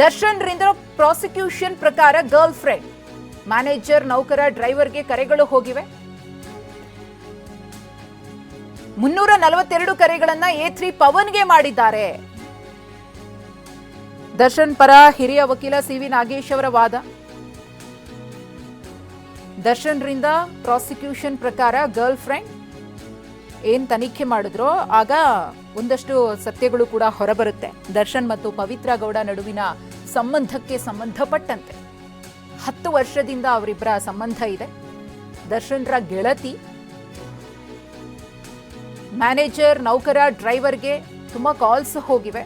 ದರ್ಶನ್ ರಿಂದ ಪ್ರಾಸಿಕ್ಯೂಷನ್ ಪ್ರಕಾರ girl friend, manager, ನೌಕರ, ಡ್ರೈವರ್ಗೆ ಕರೆಗಳು ಹೋಗಿವೆ. 342 ಕರೆಗಳನ್ನ A3 ಪವನ್ಗೆ ಮಾಡಿದ್ದಾರೆ. ದರ್ಶನ್ ಪರ ಹಿರಿಯ ವಕೀಲ ಸಿವಿ ನಾಗೇಶ್ ಅವರ ವಾದ. ದರ್ಶನ್ ರಿಂದ ಪ್ರಾಸಿಕ್ಯೂಷನ್ ಪ್ರಕಾರ ಗರ್ಲ್ ಫ್ರೆಂಡ್ ಏನ್ ತನಿಖೆ ಮಾಡಿದ್ರೋ ಆಗ ಒಂದಷ್ಟು ಸತ್ಯಗಳು ಕೂಡ ಹೊರಬರುತ್ತೆ. ದರ್ಶನ್ ಮತ್ತು ಪವಿತ್ರ ಗೌಡ ನಡುವಿನ ಸಂಬಂಧಕ್ಕೆ ಸಂಬಂಧಪಟ್ಟಂತೆ 10 ವರ್ಷದಿಂದ ಅವರಿಬ್ಬರ ಸಂಬಂಧ ಇದೆ. ದರ್ಶನ್ರ ಗೆಳತಿ, ಮ್ಯಾನೇಜರ್, ನೌಕರ, ಡ್ರೈವರ್ಗೆ ತುಂಬಾ ಕಾಲ್ಸ್ ಹೋಗಿವೆ.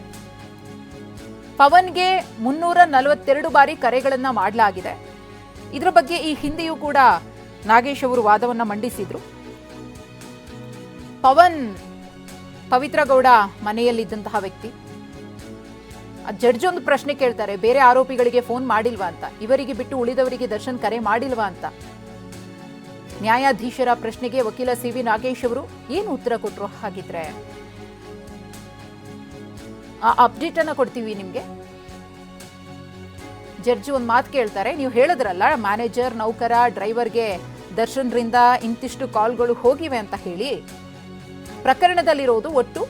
ಪವನ್ಗೆ 342 ಬಾರಿ ಕರೆಗಳನ್ನ ಮಾಡಲಾಗಿದೆ. ಇದರ ಬಗ್ಗೆ ಈ ಹಿಂದೆಯೂ ಕೂಡ ನಾಗೇಶ್ ಅವರು ವಾದವನ್ನ ಮಂಡಿಸಿದ್ರು. ಪವನ್ ಪವಿತ್ರ ಗೌಡ ಮನೆಯಲ್ಲಿದ್ದಂತಹ ವ್ಯಕ್ತಿ. ಜಡ್ಜ್ ಒಂದು ಪ್ರಶ್ನೆ ಕೇಳ್ತಾರೆ, ಬೇರೆ ಆರೋಪಿಗಳಿಗೆ ಫೋನ್ ಮಾಡಿಲ್ವಾ ಅಂತ. ಇವರಿಗೆ ಬಿಟ್ಟು ಉಳಿದವರಿಗೆ ದರ್ಶನ್ ಕರೆ ಮಾಡಿಲ್ವಾ ಅಂತ. ನ್ಯಾಯಾಧೀಶರ ಪ್ರಶ್ನೆಗೆ ವಕೀಲ ಸಿವಿ ನಾಗೇಶ್ ಅವರು ಏನು ಉತ್ತರ ಕೊಟ್ಟರು? ಹಾಗಿದ್ರೆ ಆ ಅಪ್ಡೇಟ್ ಅನ್ನ ಕೊಡ್ತೀವಿ ನಿಮ್ಗೆ. ಜಡ್ಜ್ ಒಂದು ಮಾತು ಕೇಳ್ತಾರೆ, ನೀವು ಹೇಳಿದ್ರಲ್ಲ ಮ್ಯಾನೇಜರ್, ನೌಕರ, ಡ್ರೈವರ್ಗೆ ದರ್ಶನ್ ರಿಂದ ಇಂತಿಷ್ಟು ಕಾಲ್ಗಳು ಹೋಗಿವೆ ಅಂತ ಹೇಳಿ. ಪ್ರಕರಣದಲ್ಲಿರೋದು ಒಟ್ಟು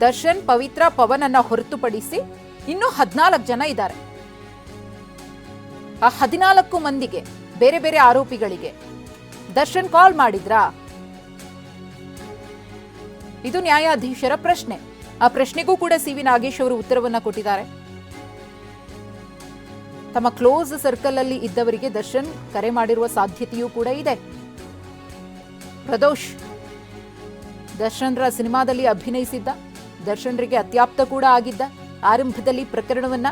ದರ್ಶನ್, ಪವಿತ್ರ, ಪವನ್ ಅನ್ನ ಹೊರತುಪಡಿಸಿ ಇನ್ನೂ 14 ಜನ ಇದ್ದಾರೆ. ಆ 14 ಮಂದಿಗೆ, ಬೇರೆ ಬೇರೆ ಆರೋಪಿಗಳಿಗೆ ದರ್ಶನ್ ಕಾಲ್ ಮಾಡಿದ್ರಾ? ಇದು ನ್ಯಾಯಾಧೀಶರ ಪ್ರಶ್ನೆ. ಆ ಪ್ರಶ್ನೆಗೂ ಕೂಡ ಸಿವಿ ನಾಗೇಶ್ ಅವರು ಉತ್ತರವನ್ನ ಕೊಟ್ಟಿದ್ದಾರೆ. ತಮ್ಮ ಕ್ಲೋಸ್ ಸರ್ಕಲ್ ಅಲ್ಲಿ ಇದ್ದವರಿಗೆ ದರ್ಶನ್ ಕರೆ ಮಾಡಿರುವ ಸಾಧ್ಯತೆಯೂ ಕೂಡ ಇದೆ. ಪ್ರದೋಷ್ ದರ್ಶನ್ರ ಸಿನಿಮಾದಲ್ಲಿ ಅಭಿನಯಿಸಿದ್ದ, ದರ್ಶನ್ರಿಗೆ ಅತ್ಯಾಪ್ತ ಕೂಡ ಆಗಿದ್ದ. ಆರಂಭದಲ್ಲಿ ಪ್ರಕರಣವನ್ನ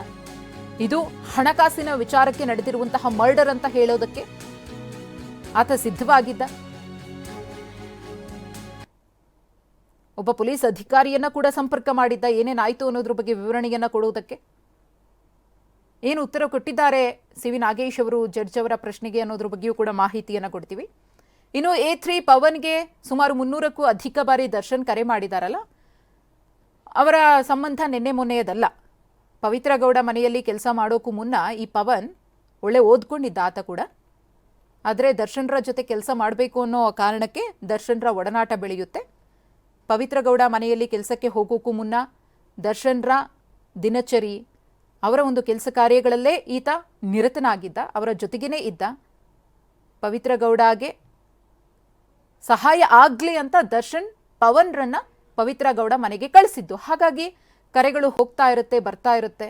ಇದು ಹಣಕಾಸಿನ ವಿಚಾರಕ್ಕೆ ನಡೆದಿರುವಂತಹ ಮರ್ಡರ್ ಅಂತ ಹೇಳೋದಕ್ಕೆ ಆತ ಸಿದ್ಧವಾಗಿದ್ದ. ಒಬ್ಬ ಪೊಲೀಸ್ ಅಧಿಕಾರಿಯನ್ನ ಕೂಡ ಸಂಪರ್ಕ ಮಾಡಿದ್ದ, ಏನೇನಾಯ್ತು ಅನ್ನೋದ್ರ ಬಗ್ಗೆ ವಿವರಣೆಯನ್ನ ಕೊಡುವುದಕ್ಕೆ. ಏನು ಉತ್ತರ ಕೊಟ್ಟಿದ್ದಾರೆ ಸಿವಿ ನಾಗೇಶ್ ಅವರು ಜಡ್ಜ್ ಅವರ ಪ್ರಶ್ನೆಗೆ ಅನ್ನೋದ್ರ ಬಗ್ಗೆಯೂ ಕೂಡ ಮಾಹಿತಿಯನ್ನ ಕೊಡ್ತೀವಿ. ಇನ್ನು A3 ಪವನ್ಗೆ ಸುಮಾರು 300ಕ್ಕೂ ಅಧಿಕ ಬಾರಿ ದರ್ಶನ್ ಕರೆ ಮಾಡಿದಾರಲ್ಲ, ಅವರ ಸಂಬಂಧ ನಿನ್ನೆ ಮೊನ್ನೆಯದಲ್ಲ. ಪವಿತ್ರ ಗೌಡ ಮನೆಯಲ್ಲಿ ಕೆಲಸ ಮಾಡೋಕ್ಕೂ ಮುನ್ನ ಈ ಪವನ್ ಒಳ್ಳೆ ಓದ್ಕೊಂಡಿದ್ದ ಆತ ಕೂಡ. ಆದರೆ ದರ್ಶನ್ರ ಜೊತೆ ಕೆಲಸ ಮಾಡಬೇಕು ಅನ್ನೋ ಕಾರಣಕ್ಕೆ ದರ್ಶನ್ರ ಒಡನಾಟ ಬೆಳೆಯುತ್ತೆ. ಪವಿತ್ರ ಗೌಡ ಮನೆಯಲ್ಲಿ ಕೆಲಸಕ್ಕೆ ಹೋಗೋಕ್ಕೂ ಮುನ್ನ ದರ್ಶನ್ರ ದಿನಚರಿ, ಅವರ ಒಂದು ಕೆಲಸ ಕಾರ್ಯಗಳಲ್ಲೇ ಈತ ನಿರತನಾಗಿದ್ದ, ಅವರ ಜೊತೆಗೇನೆ ಇದ್ದ. ಪವಿತ್ರ ಗೌಡಗೆ ಸಹಾಯ ಆಗ್ಲಿ ಅಂತ ದರ್ಶನ್ ಪವನ್ರನ್ನ ಪವಿತ್ರ ಗೌಡ ಮನೆಗೆ ಕಳಿಸಿದ್ದು. ಹಾಗಾಗಿ ಕರೆಗಳು ಹೋಗ್ತಾ ಇರುತ್ತೆ, ಬರ್ತಾ ಇರುತ್ತೆ.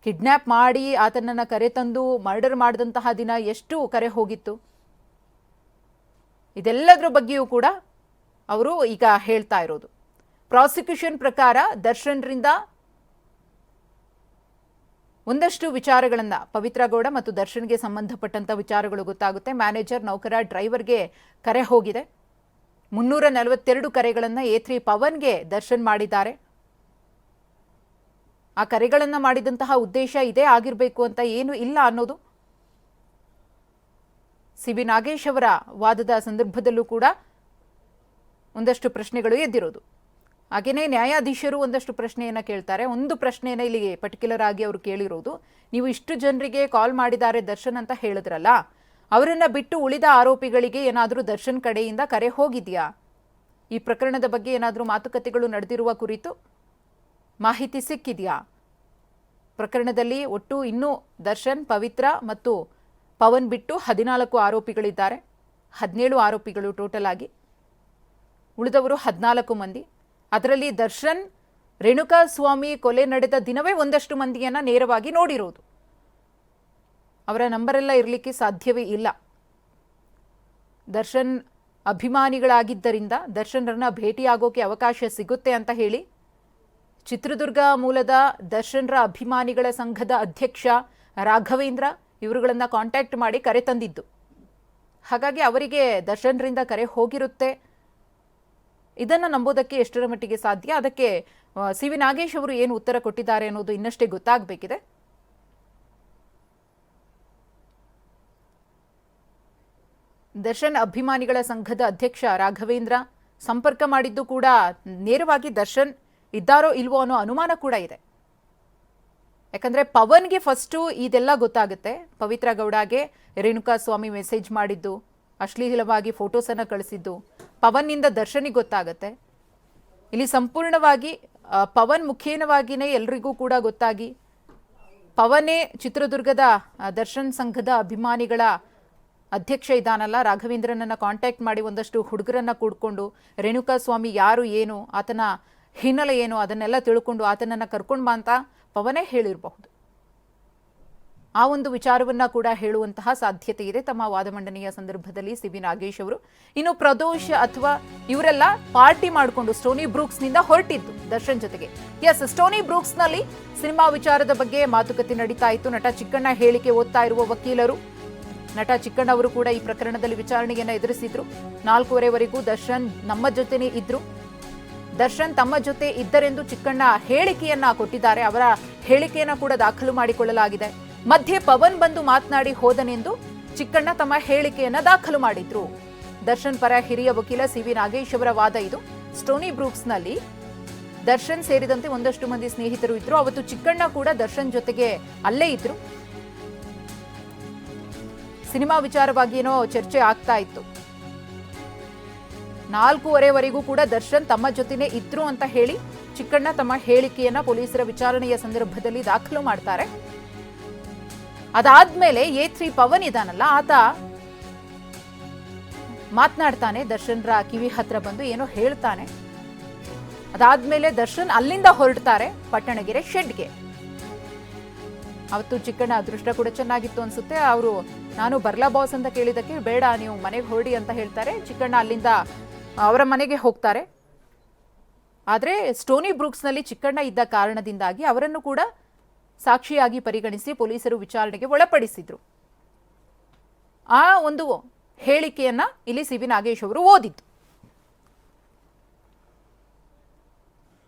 ಕಿಡ್ನ್ಯಾಪ್ ಮಾಡಿ ಆತನನ್ನ ಕರೆ ತಂದು ಮರ್ಡರ್ ಮಾಡಿದಂತಹ ದಿನ ಎಷ್ಟು ಕರೆ ಹೋಗಿತ್ತು, ಇದೆಲ್ಲದರ ಬಗ್ಗೆಯೂ ಕೂಡ ಅವರು ಈಗ ಹೇಳ್ತಾ ಇರೋದು. ಪ್ರಾಸಿಕ್ಯೂಷನ್ ಪ್ರಕಾರ ದರ್ಶನ್ರಿಂದ ಒಂದಷ್ಟು ವಿಚಾರಗಳನ್ನ, ಪವಿತ್ರ ಗೌಡ ಮತ್ತು ದರ್ಶನ್ಗೆ ಸಂಬಂಧಪಟ್ಟಂತ ವಿಚಾರಗಳು ಗೊತ್ತಾಗುತ್ತೆ. ಮ್ಯಾನೇಜರ್, ನೌಕರ, ಡ್ರೈವರ್ಗೆ ಕರೆ ಹೋಗಿದೆ. 342 ಕರೆಗಳನ್ನ A3 ಪವನ್ಗೆ ದರ್ಶನ್ ಮಾಡಿದ್ದಾರೆ. ಆ ಕರೆಗಳನ್ನ ಮಾಡಿದಂತಹ ಉದ್ದೇಶ ಇದೇ ಆಗಿರಬೇಕು ಅಂತ ಏನು ಇಲ್ಲ ಅನ್ನೋದು ಸಿಬಿ ನಾಗೇಶ್ ಅವರ ವಾದದ ಸಂದರ್ಭದಲ್ಲೂ ಕೂಡ ಒಂದಷ್ಟು ಪ್ರಶ್ನೆಗಳು ಎದ್ದಿರೋದು. ಹಾಗೇನೇ ನ್ಯಾಯಾಧೀಶರು ಒಂದಷ್ಟು ಪ್ರಶ್ನೆಯನ್ನ ಕೇಳ್ತಾರೆ. ಒಂದು ಪ್ರಶ್ನೆಯನ್ನ ಇಲ್ಲಿ ಪರ್ಟಿಕ್ಯುಲರ್ ಆಗಿ ಅವರು ಕೇಳಿರೋದು, ನೀವು ಇಷ್ಟು ಜನರಿಗೆ ಕಾಲ್ ಮಾಡಿದ್ದಾರೆ ದರ್ಶನ್ ಅಂತ ಹೇಳಿದ್ರಲ್ಲ, ಅವರನ್ನ ಬಿಟ್ಟು ಉಳಿದ ಆರೋಪಿಗಳಿಗೆ ಏನಾದರೂ ದರ್ಶನ್ ಕಡೆಯಿಂದ ಕರೆ ಹೋಗಿದೆಯಾ? ಈ ಪ್ರಕರಣದ ಬಗ್ಗೆ ಏನಾದರೂ ಮಾತುಕತೆಗಳು ನಡೆದಿರುವ ಕುರಿತು ಮಾಹಿತಿ ಸಿಕ್ಕಿದೆಯಾ? ಪ್ರಕರಣದಲ್ಲಿ ಒಟ್ಟು ಇನ್ನೂ ದರ್ಶನ್, ಪವಿತ್ರ ಮತ್ತು ಪವನ್ ಬಿಟ್ಟು 14 ಆರೋಪಿಗಳಿದ್ದಾರೆ. 17 ಆರೋಪಿಗಳು ಟೋಟಲ್ ಆಗಿ. ಉಳಿದವರು 14 ಮಂದಿ. ಅದರಲ್ಲಿ ದರ್ಶನ್ ರೇಣುಕಾ ಸ್ವಾಮಿ ಕೊಲೆ ನಡೆದ ದಿನವೇ ಒಂದಷ್ಟು ಮಂದಿಯನ್ನ ನೇರವಾಗಿ ನೋಡಿರೋದು. ಅವರ ನಂಬರೆಲ್ಲ ಇರಲಿಕ್ಕೆ ಸಾಧ್ಯವೇ ಇಲ್ಲ. ದರ್ಶನ್ ಅಭಿಮಾನಿಗಳಾಗಿದ್ದರಿಂದ ದರ್ಶನ್ರನ್ನ ಭೇಟಿಯಾಗೋಕೆ ಅವಕಾಶ ಸಿಗುತ್ತೆ ಅಂತ ಹೇಳಿ ಚಿತ್ರದುರ್ಗ ಮೂಲದ ದರ್ಶನ್ರ ಅಭಿಮಾನಿಗಳ ಸಂಘದ ಅಧ್ಯಕ್ಷ ರಾಘವೇಂದ್ರ ಇವರುಗಳನ್ನ ಕಾಂಟ್ಯಾಕ್ಟ್ ಮಾಡಿ ಕರೆ ತಂದಿದ್ದು. ಹಾಗಾಗಿ ಅವರಿಗೆ ದರ್ಶನ್ರಿಂದ ಕರೆ ಹೋಗಿರುತ್ತೆ. ಇದನ್ನು ನಂಬೋದಕ್ಕೆ ಎಷ್ಟರ ಮಟ್ಟಿಗೆ ಸಾಧ್ಯ? ಅದಕ್ಕೆ ಸಿವಿ ನಾಗೇಶ್ ಅವರು ಏನು ಉತ್ತರ ಕೊಟ್ಟಿದ್ದಾರೆ ಅನ್ನೋದು ಇನ್ನಷ್ಟೇ ಗೊತ್ತಾಗಬೇಕಿದೆ. ದರ್ಶನ್ ಅಭಿಮಾನಿಗಳ ಸಂಘದ ಅಧ್ಯಕ್ಷ ರಾಘವೇಂದ್ರ ಸಂಪರ್ಕ ಮಾಡಿದ್ದು ಕೂಡ ನೇರವಾಗಿ ದರ್ಶನ್ ಇದ್ದಾರೋ ಇಲ್ವೋ ಅನ್ನೋ ಅನುಮಾನ ಕೂಡ ಇದೆ. ಯಾಕಂದ್ರೆ ಪವನ್ಗೆ ಫಸ್ಟು ಇದೆಲ್ಲ ಗೊತ್ತಾಗುತ್ತೆ. ಪವಿತ್ರ ಗೌಡಗೆ ರೇಣುಕಾ ಸ್ವಾಮಿ ಮೆಸೇಜ್ ಮಾಡಿದ್ದು, ಅಶ್ಲೀಲವಾಗಿ ಫೋಟೋಸನ್ನು ಕಳಿಸಿದ್ದು ಪವನ್ನಿಂದ ದರ್ಶನಿಗೆ ಗೊತ್ತಾಗುತ್ತೆ. ಇಲ್ಲಿ ಸಂಪೂರ್ಣವಾಗಿ ಪವನ್ ಮುಖೇನವಾಗಿಯೇ ಎಲ್ರಿಗೂ ಕೂಡ ಗೊತ್ತಾಗಿ ಪವನೇ ಚಿತ್ರದುರ್ಗದ ದರ್ಶನ್ ಸಂಘದ ಅಭಿಮಾನಿಗಳ ಅಧ್ಯಕ್ಷ ಇದ್ದಾನಲ್ಲ, ರಾಘವೇಂದ್ರನನ್ನು ಕಾಂಟ್ಯಾಕ್ಟ್ ಮಾಡಿ ಒಂದಷ್ಟು ಹುಡುಗರನ್ನ ಕೂಡ್ಕೊಂಡು ರೇಣುಕಾ ಸ್ವಾಮಿ ಯಾರು ಏನು, ಆತನ ಹಿನ್ನೆಲೆ ಏನು ಅದನ್ನೆಲ್ಲ ತಿಳ್ಕೊಂಡು ಆತನನ್ನು ಕರ್ಕೊಂಡು ಬಾ ಅಂತ ಪವನೇ ಹೇಳಿರಬಹುದು. ಆ ಒಂದು ವಿಚಾರವನ್ನ ಕೂಡ ಹೇಳುವಂತಹ ಸಾಧ್ಯತೆ ಇದೆ ತಮ್ಮ ವಾದ ಮಂಡನೆಯ ಸಂದರ್ಭದಲ್ಲಿ ಸಿ.ವಿ. ನಾಗೇಶ್ ಅವರು. ಇನ್ನು ಪ್ರದೋಷ್ ಅಥವಾ ಇವರೆಲ್ಲ ಪಾರ್ಟಿ ಮಾಡಿಕೊಂಡು ಸ್ಟೋನಿ ಬ್ರೂಕ್ಸ್ ನಿಂದ ಹೊರಟಿದ್ದು ದರ್ಶನ್ ಜೊತೆಗೆ. ಎಸ್, ಸ್ಟೋನಿ ಬ್ರೂಕ್ಸ್ ನಲ್ಲಿ ಸಿನಿಮಾ ವಿಚಾರದ ಬಗ್ಗೆ ಮಾತುಕತೆ ನಡೀತಾ ಇತ್ತು. ನಟ ಚಿಕ್ಕಣ್ಣ ಹೇಳಿಕೆ ಓದ್ತಾ ಇರುವ ವಕೀಲರು, ನಟ ಚಿಕ್ಕಣ್ಣ ಅವರು ಕೂಡ ಈ ಪ್ರಕರಣದಲ್ಲಿ ವಿಚಾರಣೆಯನ್ನ ಎದುರಿಸಿದ್ರು. 4:15ವರೆಗೂ ದರ್ಶನ್ ನಮ್ಮ ಜೊತೆನೇ ಇದ್ರು. ದರ್ಶನ್ ತಮ್ಮ ಜೊತೆ ಇದ್ದರೆಂದು ಚಿಕ್ಕಣ್ಣ ಹೇಳಿಕೆಯನ್ನ ಕೊಟ್ಟಿದ್ದಾರೆ. ಅವರ ಹೇಳಿಕೆಯನ್ನ ಕೂಡ ದಾಖಲು ಮಾಡಿಕೊಳ್ಳಲಾಗಿದೆ. ಮಧ್ಯೆ ಪವನ್ ಬಂದು ಮಾತನಾಡಿ ಹೋದನೆಂದು ಚಿಕ್ಕಣ್ಣ ತಮ್ಮ ಹೇಳಿಕೆಯನ್ನ ದಾಖಲು ಮಾಡಿದ್ರು. ದರ್ಶನ್ ಪರ ಹಿರಿಯ ವಕೀಲ ಸಿ.ವಿ. ನಾಗೇಶ್ ಅವರ ವಾದ ಇದು. ಸ್ಟೋನಿ ಬ್ರೂಕ್ಸ್ ನಲ್ಲಿ ದರ್ಶನ್ ಸೇರಿದಂತೆ ಒಂದಷ್ಟು ಮಂದಿ ಸ್ನೇಹಿತರು ಇದ್ರು. ಅವತ್ತು ಚಿಕ್ಕಣ್ಣ ಕೂಡ ದರ್ಶನ್ ಜೊತೆಗೆ ಅಲ್ಲೇ ಇದ್ರು. ಸಿನಿಮಾ ವಿಚಾರವಾಗಿ ಏನೋ ಚರ್ಚೆ ಆಗ್ತಾ ಇತ್ತು. 4:15ವರೆಗೂ ಕೂಡ ದರ್ಶನ್ ತಮ್ಮ ಜೊತೆನೇ ಇದ್ರು ಅಂತ ಹೇಳಿ ಚಿಕ್ಕಣ್ಣ ತಮ್ಮ ಹೇಳಿಕೆಯನ್ನ ಪೊಲೀಸರ ವಿಚಾರಣೆಯ ಸಂದರ್ಭದಲ್ಲಿ ದಾಖಲು ಮಾಡ್ತಾರೆ. ಅದಾದ್ಮೇಲೆ A3 ಪವನ್ ಇದಾನಲ್ಲ, ಆತ ಮಾತನಾಡ್ತಾನೆ, ದರ್ಶನ್ರ ಕಿವಿ ಹತ್ರ ಬಂದು ಏನೋ ಹೇಳ್ತಾನೆ. ಅದಾದ್ಮೇಲೆ ದರ್ಶನ್ ಅಲ್ಲಿಂದ ಹೊರಡ್ತಾರೆ ಪಟ್ಟಣಗೆರೆ ಶೆಡ್ಗೆ. ಅವತ್ತು ಚಿಕ್ಕಣ್ಣ ಅದೃಷ್ಟ ಕೂಡ ಚೆನ್ನಾಗಿತ್ತು ಅನ್ಸುತ್ತೆ. ಅವರು ನಾನು ಬರ್ಲಾ ಬಾಸ್ ಅಂತ ಕೇಳಿದಕ್ಕೆ ಬೇಡ ನೀವು ಮನೆಗೆ ಹೊರಡಿ ಅಂತ ಹೇಳ್ತಾರೆ. ಚಿಕ್ಕಣ್ಣ ಅಲ್ಲಿಂದ ಅವರ ಮನೆಗೆ ಹೋಗ್ತಾರೆ. ಆದರೆ ಸ್ಟೋನಿ ಬ್ರೂಕ್ಸ್ನಲ್ಲಿ ಚಿಕ್ಕಣ್ಣ ಇದ್ದ ಕಾರಣದಿಂದಾಗಿ ಅವರನ್ನು ಕೂಡ ಸಾಕ್ಷಿಯಾಗಿ ಪರಿಗಣಿಸಿ ಪೊಲೀಸರು ವಿಚಾರಣೆಗೆ ಒಳಪಡಿಸಿದ್ರು. ಆ ಒಂದು ಹೇಳಿಕೆಯನ್ನ ಇಲ್ಲಿ ಸಿ.ವಿ. ನಾಗೇಶ್ ಅವರು ಓದಿದ್ದು.